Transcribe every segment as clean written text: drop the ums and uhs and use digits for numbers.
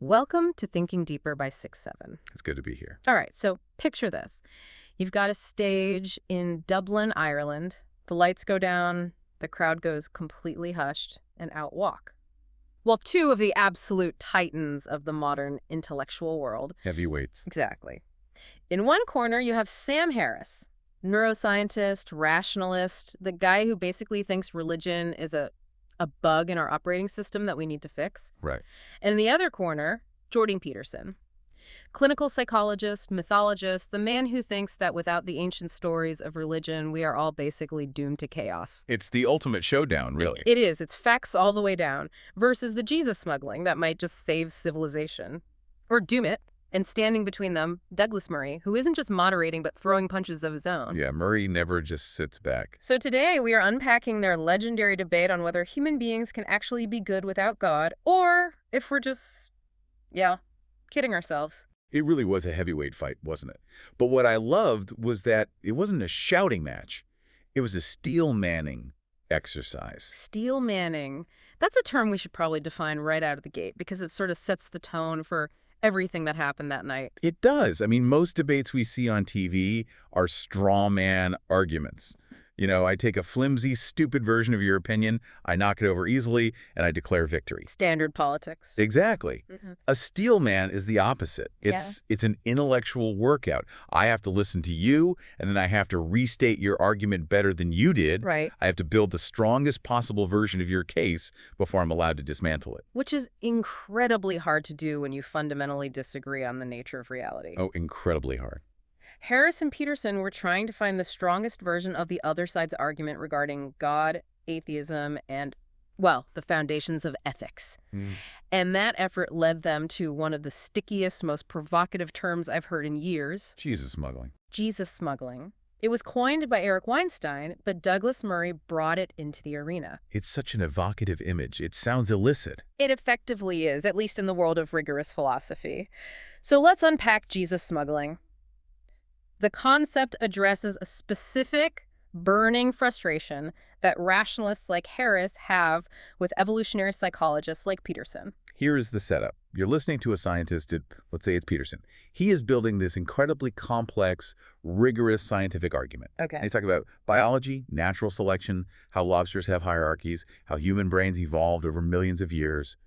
Welcome to Thinking Deeper by 6-7. It's good to be here. All right, so picture this. You've got a stage in Dublin, Ireland. The lights go down, the crowd goes completely hushed, and out walk. Well, two of the absolute titans of the modern intellectual world. Heavyweights. Exactly. In one corner, you have Sam Harris, neuroscientist, rationalist, the guy who basically thinks religion is a bug in our operating system that we need to fix. Right. And in the other corner, Jordan Peterson, clinical psychologist, mythologist, the man who thinks that without the ancient stories of religion, we are all basically doomed to chaos. It's the ultimate showdown, really. It is. It's facts all the way down versus the Jesus smuggling that might just save civilization or doom it. And standing between them, Douglas Murray, who isn't just moderating but throwing punches of his own. Yeah, Murray never just sits back. So today we are unpacking their legendary debate on whether human beings can actually be good without God, or if we're just, kidding ourselves. It really was a heavyweight fight, wasn't it? But what I loved was that it wasn't a shouting match. It was a steel manning exercise. Steel manning. That's a term we should probably define right out of the gate because it sort of sets the tone for everything that happened that night. It does. I mean, most debates we see on TV are straw man arguments. You know, I take a flimsy, stupid version of your opinion, I knock it over easily, and I declare victory. Standard politics. Exactly. A steel man is the opposite. It's an intellectual workout. I have to listen to you, and then I have to restate your argument better than you did. Right. I have to build the strongest possible version of your case before I'm allowed to dismantle it. Which is incredibly hard to do when you fundamentally disagree on the nature of reality. Oh, incredibly hard. Harris and Peterson were trying to find the strongest version of the other side's argument regarding God, atheism, and, well, the foundations of ethics. And that effort led them to one of the stickiest, most provocative terms I've heard in years. Jesus smuggling. Jesus smuggling. It was coined by Eric Weinstein, but Douglas Murray brought it into the arena. It's such an evocative image. It sounds illicit. It effectively is, at least in the world of rigorous philosophy. So let's unpack Jesus smuggling. The concept addresses a specific, burning frustration that rationalists like Harris have with evolutionary psychologists like Peterson. Here is the setup. You're listening to a scientist at, let's say it's Peterson. He is building this incredibly complex, rigorous scientific argument. Okay. And he's talking about biology, natural selection, how lobsters have hierarchies, how human brains evolved over millions of years.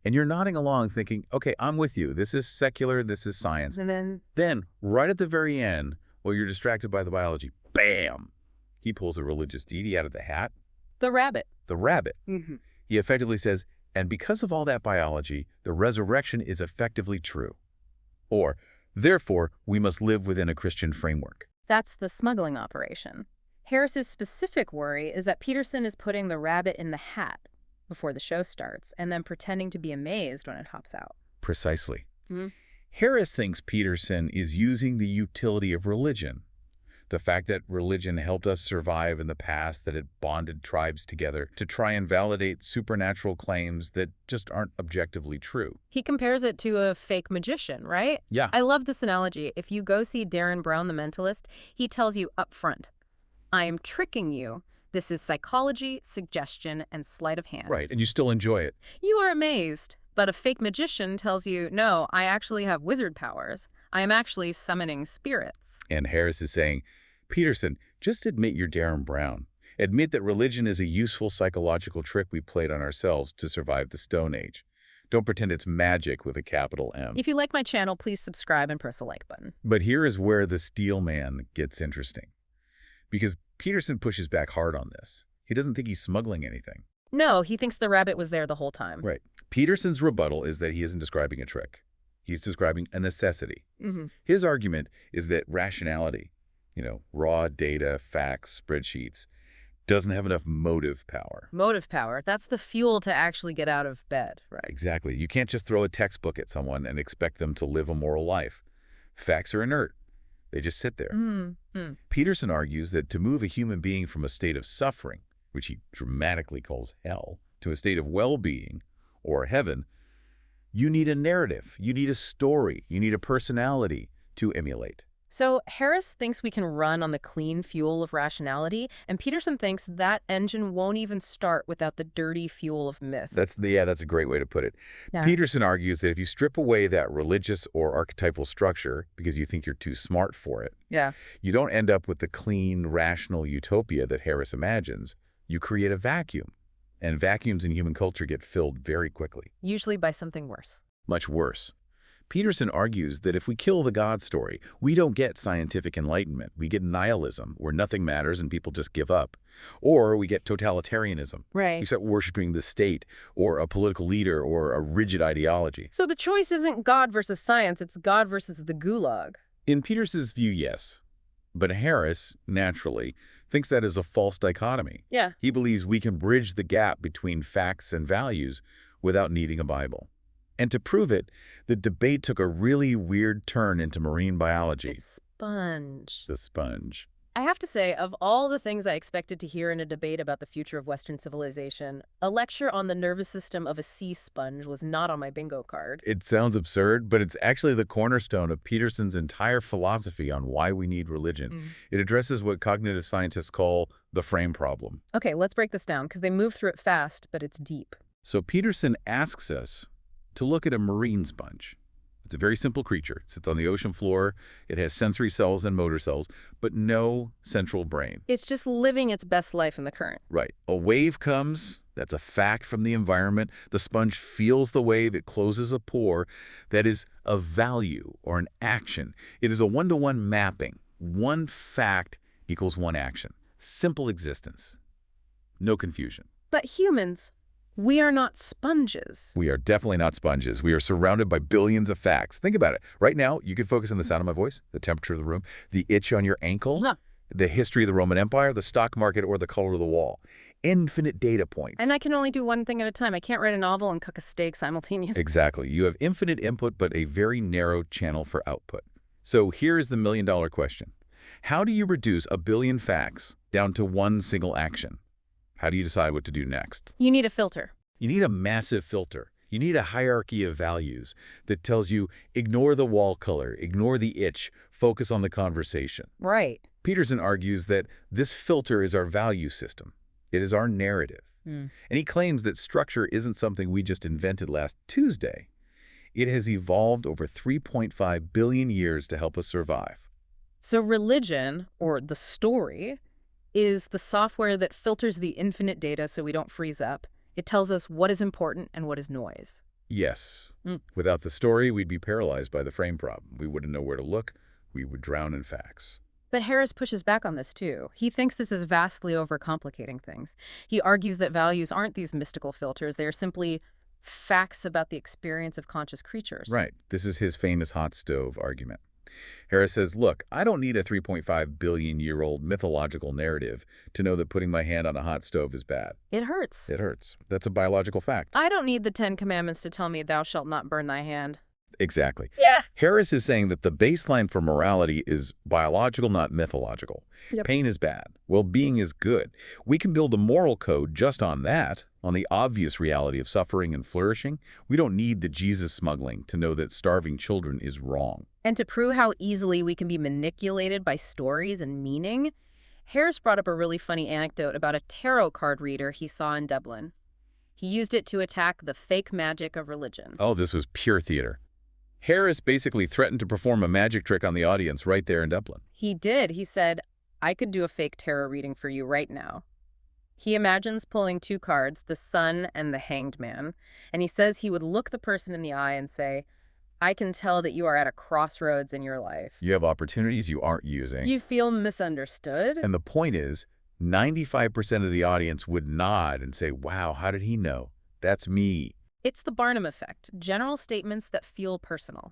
And you're nodding along thinking, okay, I'm with you. This is secular, this is science. And Then, right at the very end, while you're distracted by the biology, bam! He pulls a religious deity out of the hat. the rabbit. The rabbit. Mm-hmm. He effectively says, and because of all that biology, the resurrection is effectively true. Or, therefore, we must live within a Christian framework. That's the smuggling operation. Harris's specific worry is that Peterson is putting the rabbit in the hat before the show starts and then pretending to be amazed when it hops out. Precisely. Mm-hmm. Harris thinks Peterson is using the utility of religion. The fact that religion helped us survive in the past, that it bonded tribes together, to try and validate supernatural claims that just aren't objectively true. He compares it to a fake magician, right? Yeah. I love this analogy. If you go see Darren Brown, the mentalist, he tells you up front, I am tricking you. This is psychology, suggestion, and sleight of hand. Right, and you still enjoy it. You are amazed. But a fake magician tells you, no, I actually have wizard powers. I am actually summoning spirits. And Harris is saying, Peterson, just admit you're Darren Brown. Admit that religion is a useful psychological trick we played on ourselves to survive the Stone Age. Don't pretend it's magic with a capital M. If you like my channel, please subscribe and press the like button. But here is where the steel man gets interesting. Because Peterson pushes back hard on this. He doesn't think he's smuggling anything. No, he thinks the rabbit was there the whole time. Right. Peterson's rebuttal is that he isn't describing a trick. He's describing a necessity. Mm-hmm. His argument is that rationality, raw data, facts, spreadsheets, doesn't have enough motive power. Motive power. That's the fuel to actually get out of bed, right? Exactly. You can't just throw a textbook at someone and expect them to live a moral life. Facts are inert. They just sit there. Mm-hmm. Peterson argues that to move a human being from a state of suffering, which he dramatically calls hell, to a state of well-being, or heaven, you need a narrative, you need a story, you need a personality to emulate. So Harris thinks we can run on the clean fuel of rationality, and Peterson thinks that engine won't even start without the dirty fuel of myth. That's a great way to put it. Yeah. Peterson argues that if you strip away that religious or archetypal structure because you think you're too smart for it, Yeah. you don't end up with the clean, rational utopia that Harris imagines. You create a vacuum. And vacuums in human culture get filled very quickly. Usually by something worse. Much worse. Peterson argues that if we kill the God story, we don't get scientific enlightenment. We get nihilism, where nothing matters and people just give up. Or we get totalitarianism. We Right. start worshiping the state or a political leader or a rigid ideology. So the choice isn't God versus science, it's God versus the gulag. In Peterson's view, yes. But Harris, naturally, thinks that is a false dichotomy. Yeah. He believes we can bridge the gap between facts and values without needing a Bible. And to prove it, the debate took a really weird turn into marine biology. Sponge. The sponge. I have to say, of all the things I expected to hear in a debate about the future of Western civilization, a lecture on the nervous system of a sea sponge was not on my bingo card. It sounds absurd, but it's actually the cornerstone of Peterson's entire philosophy on why we need religion. It addresses what cognitive scientists call the frame problem. Okay, let's break this down, because they move through it fast, but it's deep. So Peterson asks us to look at a marine sponge. It's a very simple creature. It sits on the ocean floor. It has sensory cells and motor cells, but no central brain. It's just living its best life in the current. Right. A wave comes. That's a fact from the environment. The sponge feels the wave. It closes a pore. That is a value or an action. It is a one-to-one mapping. One fact equals one action. Simple existence. No confusion. But humans, we are not sponges. We are definitely not sponges. We are surrounded by billions of facts. Think about it. Right now, you can focus on the sound of my voice, the temperature of the room, the itch on your ankle, Huh. the history of the Roman Empire, the stock market, or the color of the wall. Infinite data points. And I can only do one thing at a time. I can't write a novel and cook a steak simultaneously. Exactly. You have infinite input, but a very narrow channel for output. So here is the million-dollar question. How do you reduce a billion facts down to one single action? How do you decide what to do next? You need a filter. You need a massive filter. You need a hierarchy of values that tells you, ignore the wall color, ignore the itch, focus on the conversation. Right. Peterson argues that this filter is our value system. It is our narrative. And he claims that structure isn't something we just invented last Tuesday. It has evolved over 3.5 billion years to help us survive. So religion, or the story, is the software that filters the infinite data so we don't freeze up. It tells us what is important and what is noise. Yes. Without the story, we'd be paralyzed by the frame problem. We wouldn't know where to look. We would drown in facts. But Harris pushes back on this too. He thinks this is vastly overcomplicating things. He argues that values aren't these mystical filters. They are simply facts about the experience of conscious creatures. Right. This is his famous hot stove argument. Harris says, look, I don't need a 3.5 billion-year-old mythological narrative to know that putting my hand on a hot stove is bad. It hurts. It hurts. That's a biological fact. I don't need the 10 Commandments to tell me thou shalt not burn thy hand. Exactly. Yeah. Harris is saying that the baseline for morality is biological, not mythological. Yep. Pain is bad. Well-being is good. We can build a moral code just on that, on the obvious reality of suffering and flourishing. We don't need the Jesus smuggling to know that starving children is wrong. And to prove how easily we can be manipulated by stories and meaning, Harris brought up a really funny anecdote about a tarot card reader he saw in Dublin. He used it to attack the fake magic of religion. Oh, this was pure theater. Harris basically threatened to perform a magic trick on the audience right there in Dublin. He did. He said, I could do a fake tarot reading for you right now. He imagines pulling two cards, the Sun and the Hanged Man, and he says he would look the person in the eye and say, I can tell that you are at a crossroads in your life. You have opportunities you aren't using. You feel misunderstood? And the point is, 95% of the audience would nod and say, wow, how did he know? That's me. It's the Barnum effect, general statements that feel personal.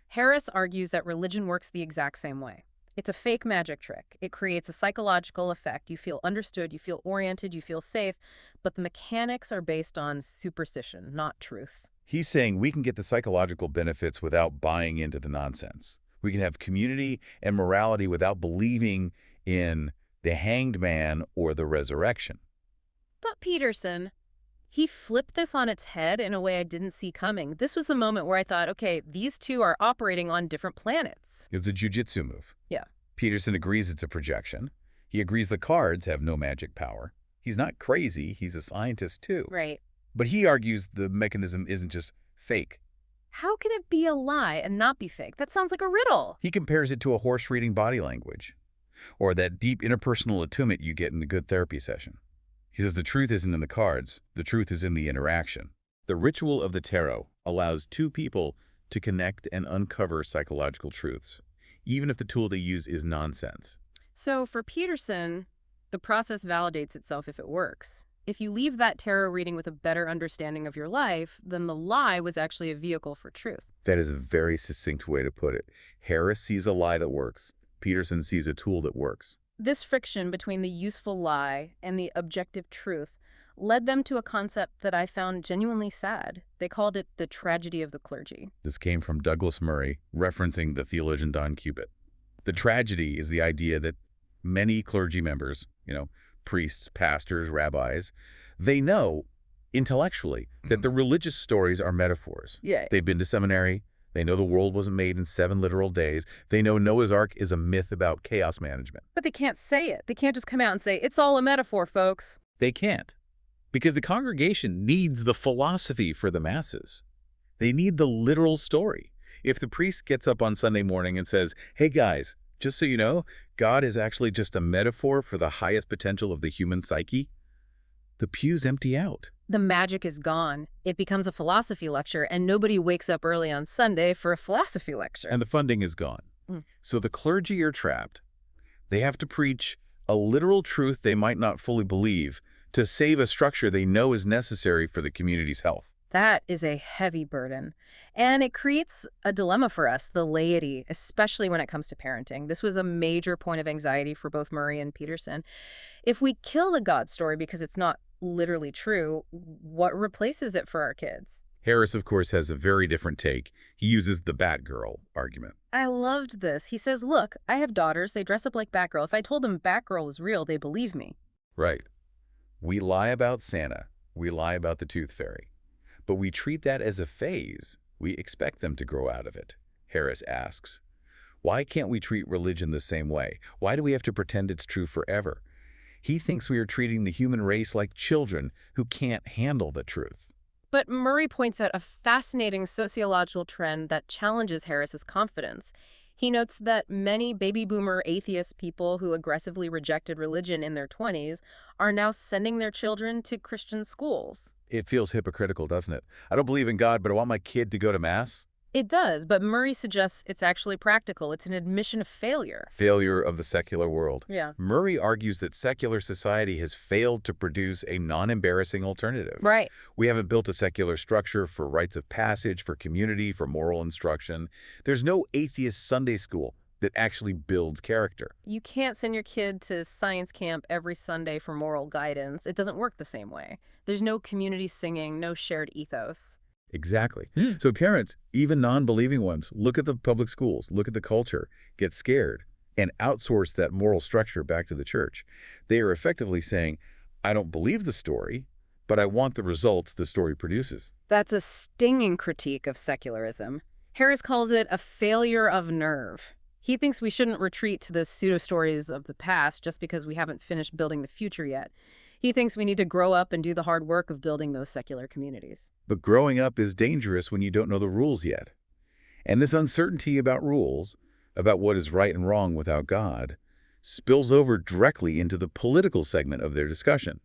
Harris argues that religion works the exact same way. It's a fake magic trick. It creates a psychological effect. You feel understood, you feel oriented, you feel safe, but the mechanics are based on superstition, not truth. He's saying we can get the psychological benefits without buying into the nonsense. We can have community and morality without believing in the hanged man or the resurrection. But Peterson, He flipped this on its head in a way I didn't see coming. This was the moment where I thought, okay, these two are operating on different planets. It's a jujitsu move. Yeah. Peterson agrees it's a projection. He agrees the cards have no magic power. He's not crazy. He's a scientist, too. Right. But he argues the mechanism isn't just fake. How can it be a lie and not be fake? That sounds like a riddle. He compares it to a horse reading body language, or that deep interpersonal attunement you get in a good therapy session. He says the truth isn't in the cards, the truth is in the interaction. The ritual of the tarot allows two people to connect and uncover psychological truths, even if the tool they use is nonsense. So for Peterson, the process validates itself if it works. If you leave that tarot reading with a better understanding of your life, then the lie was actually a vehicle for truth. That is a very succinct way to put it. Harris sees a lie that works. Peterson sees a tool that works. This friction between the useful lie and the objective truth led them to a concept that I found genuinely sad. They called it the tragedy of the clergy. This came from Douglas Murray, referencing the theologian Don Cupitt. The tragedy is the idea that many clergy members, priests, pastors, rabbis, they know intellectually that the religious stories are metaphors. Yeah. They've been to seminary. They know the world wasn't made in 7 literal days. They know Noah's Ark is a myth about chaos management. But they can't say it. They can't just come out and say, it's all a metaphor, folks. They can't. Because the congregation needs the philosophy for the masses. They need the literal story. If the priest gets up on Sunday morning and says, hey guys, just so you know, God is actually just a metaphor for the highest potential of the human psyche, the pews empty out. The magic is gone. It becomes a philosophy lecture, and nobody wakes up early on Sunday for a philosophy lecture. And the funding is gone. So the clergy are trapped. They have to preach a literal truth they might not fully believe to save a structure they know is necessary for the community's health. That is a heavy burden. And it creates a dilemma for us, the laity, especially when it comes to parenting. This was a major point of anxiety for both Murray and Peterson. If we kill the God story because it's not literally true, what replaces it for our kids? Harris, of course, has a very different take. He uses the Batgirl argument. I loved this. He says, look, I have daughters. They dress up like Batgirl. If I told them Batgirl was real, they believe me. Right. We lie about Santa. We lie about the Tooth Fairy. But we treat that as a phase. We expect them to grow out of it. Harris asks, why can't we treat religion the same way? Why do we have to pretend it's true forever? He thinks we are treating the human race like children who can't handle the truth. But Murray points out a fascinating sociological trend that challenges Harris's confidence. He notes that many baby boomer atheist people who aggressively rejected religion in their 20s are now sending their children to Christian schools. It feels hypocritical, doesn't it? I don't believe in God, but I want my kid to go to Mass. It does, but Murray suggests it's actually practical. It's an admission of failure. Failure of the secular world. Yeah. Murray argues that secular society has failed to produce a non-embarrassing alternative. Right. We haven't built a secular structure for rites of passage, for community, for moral instruction. There's no atheist Sunday school that actually builds character. You can't send your kid to science camp every Sunday for moral guidance. It doesn't work the same way. There's no community singing, no shared ethos. Exactly. So parents, even non-believing ones, look at the public schools, look at the culture, get scared, and outsource that moral structure back to the church. They are effectively saying, I don't believe the story, but I want the results the story produces. That's a stinging critique of secularism. Harris calls it a failure of nerve. He thinks we shouldn't retreat to the pseudo-stories of the past just because we haven't finished building the future yet. He thinks we need to grow up and do the hard work of building those secular communities. But growing up is dangerous when you don't know the rules yet. And this uncertainty about rules, about what is right and wrong without God, spills over directly into the political segment of their discussion.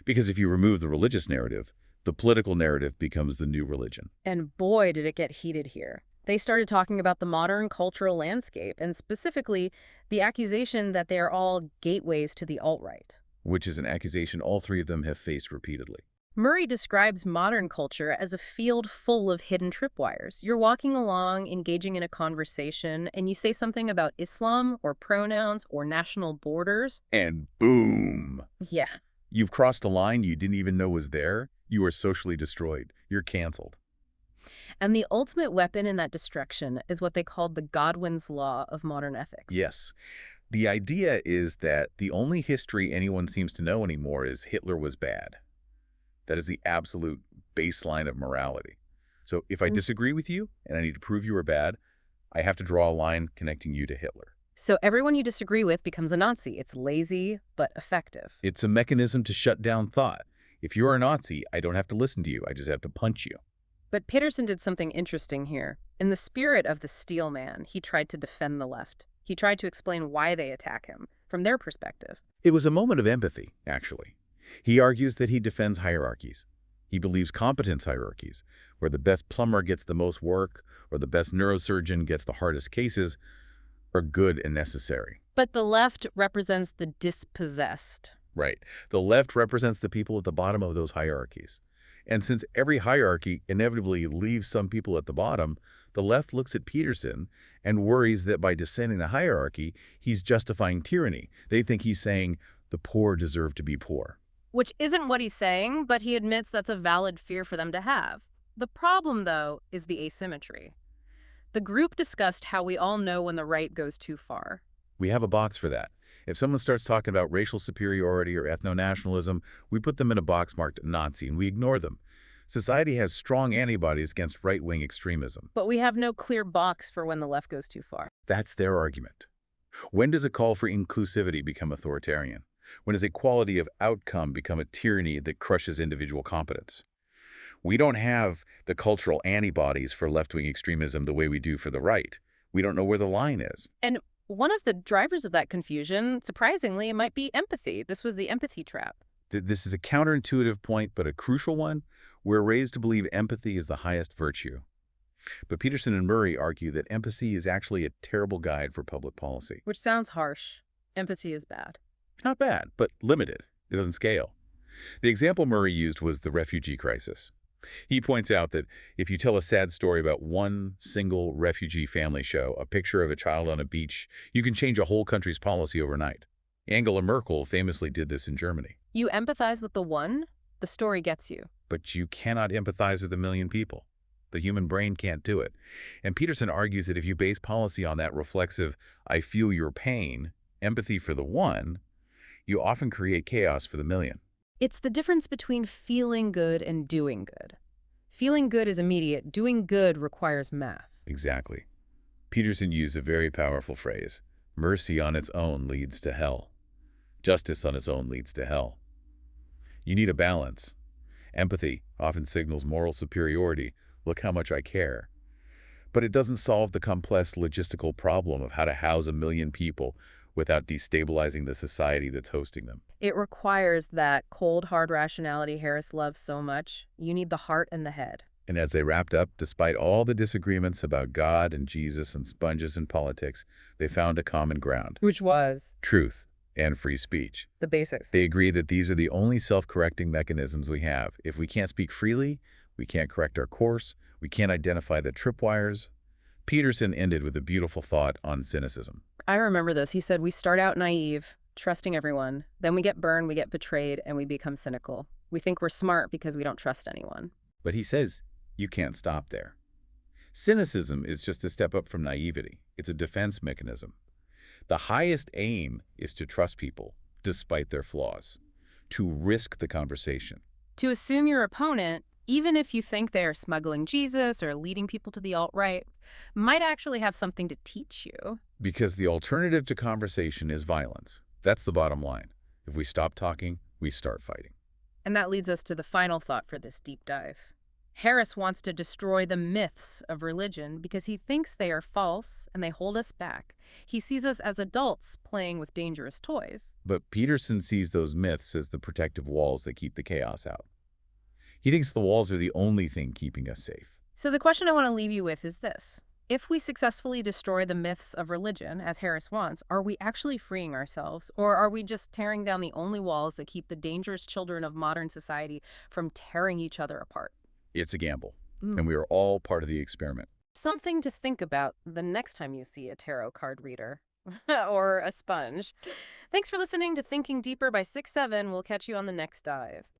Because if you remove the religious narrative, the political narrative becomes the new religion. And boy, did it get heated here. They started talking about the modern cultural landscape, and specifically the accusation that they are all gateways to the alt-right. Which is an accusation all three of them have faced repeatedly. Murray describes modern culture as a field full of hidden tripwires. You're walking along, engaging in a conversation, and you say something about Islam or pronouns or national borders. And boom! Yeah. You've crossed a line you didn't even know was there. You are socially destroyed. You're canceled. And the ultimate weapon in that destruction is what they called the Godwin's Law of modern ethics. Yes. The idea is that the only history anyone seems to know anymore is Hitler was bad. That is the absolute baseline of morality. So if I disagree with you and I need to prove you are bad, I have to draw a line connecting you to Hitler. So everyone you disagree with becomes a Nazi. It's lazy, but effective. It's a mechanism to shut down thought. If you're a Nazi, I don't have to listen to you. I just have to punch you. But Peterson did something interesting here. In the spirit of the Steel Man, he tried to defend the left. He tried to explain why they attack him, from their perspective. It was a moment of empathy, actually. He argues that he defends hierarchies. He believes competence hierarchies, where the best plumber gets the most work or the best neurosurgeon gets the hardest cases, are good and necessary. But the left represents the dispossessed. Right. The left represents the people at the bottom of those hierarchies. And since every hierarchy inevitably leaves some people at the bottom, the left looks at Peterson and worries that by descending the hierarchy, he's justifying tyranny. They think he's saying the poor deserve to be poor. Which isn't what he's saying, but he admits that's a valid fear for them to have. The problem, though, is the asymmetry. The group discussed how we all know when the right goes too far. We have a box for that. If someone starts talking about racial superiority or ethno-nationalism, we put them in a box marked Nazi and we ignore them. Society has strong antibodies against right-wing extremism. But we have no clear box for when the left goes too far. That's their argument. When does a call for inclusivity become authoritarian? When does equality of outcome become a tyranny that crushes individual competence? We don't have the cultural antibodies for left-wing extremism the way we do for the right. We don't know where the line is. And one of the drivers of that confusion, surprisingly, it might be empathy. This was the empathy trap. This is a counterintuitive point, but a crucial one. We're raised to believe empathy is the highest virtue. But Peterson and Murray argue that empathy is actually a terrible guide for public policy. Which sounds harsh. Empathy is bad. Not bad, but limited. It doesn't scale. The example Murray used was the refugee crisis. He points out that if you tell a sad story about one single refugee family show, a picture of a child on a beach, you can change a whole country's policy overnight. Angela Merkel famously did this in Germany. You empathize with the one, the story gets you. But you cannot empathize with a million people. The human brain can't do it. And Peterson argues that if you base policy on that reflexive, I feel your pain, empathy for the one, you often create chaos for the million. It's the difference between feeling good and doing good. Feeling good is immediate. Doing good requires math. Exactly. Peterson used a very powerful phrase. Mercy on its own leads to hell. Justice on its own leads to hell. You need a balance. Empathy often signals moral superiority. Look how much I care. But it doesn't solve the complex logistical problem of how to house a million people without destabilizing the society that's hosting them. It requires that cold, hard rationality Harris loves so much. You need the heart and the head. And as they wrapped up, despite all the disagreements about God and Jesus and sponges and politics, they found a common ground. Which was? Truth and free speech. The basics. They agree that these are the only self-correcting mechanisms we have. If we can't speak freely, we can't correct our course, we can't identify the tripwires. Peterson ended with a beautiful thought on cynicism. I remember this. He said, we start out naive, trusting everyone. Then we get burned, we get betrayed, and we become cynical. We think we're smart because we don't trust anyone. But he says, you can't stop there. Cynicism is just a step up from naivety. It's a defense mechanism. The highest aim is to trust people, despite their flaws, to risk the conversation. To assume your opponent, even if you think they are smuggling Jesus or leading people to the alt-right, might actually have something to teach you. Because the alternative to conversation is violence. That's the bottom line. If we stop talking, we start fighting. And that leads us to the final thought for this deep dive. Harris wants to destroy the myths of religion because he thinks they are false and they hold us back. He sees us as adults playing with dangerous toys. But Peterson sees those myths as the protective walls that keep the chaos out. He thinks the walls are the only thing keeping us safe. So the question I want to leave you with is this. If we successfully destroy the myths of religion, as Harris wants, are we actually freeing ourselves? Or are we just tearing down the only walls that keep the dangerous children of modern society from tearing each other apart? It's a gamble, and we are all part of the experiment. Something to think about the next time you see a tarot card reader or a sponge. Thanks for listening to Thinking Deeper by 6-7. We'll catch you on the next dive.